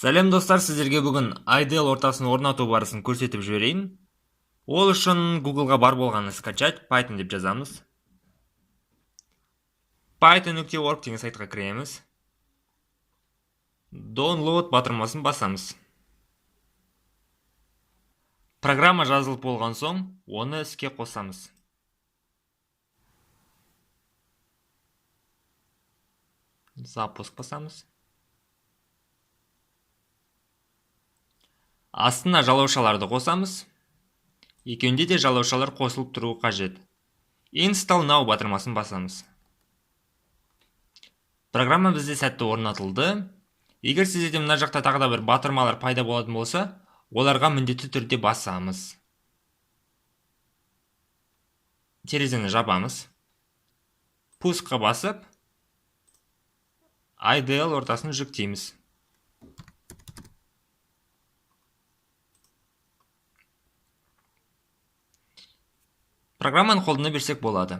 Сәлем достар, сіздерге бүгін IDL ортасын орнату барысын көрсетіп жіберейін. Ол үшін Google-ға бар болғаны скачать, Python деп жазамыз. Python.org деген сайтқа кіреміз. Download батырмасын басамыз. Программа жазылып болған соң, оны іске қосамыз. Запуск басамыз. Астына жалаушаларды қосамыз. Екеуінде де жалаушалар қосылып тұруы қажет. Install now батырмасын басамыз. Программа бізде сәтті орнатылды. Егер сізде мына жақта тағы да бір батырмалар пайда болатын болса, оларға міндетті түрде басамыз. Терезені жабамыз. Пускқа басып, IDL ортасын жүктейміз. Программаны қолдана берсек болады.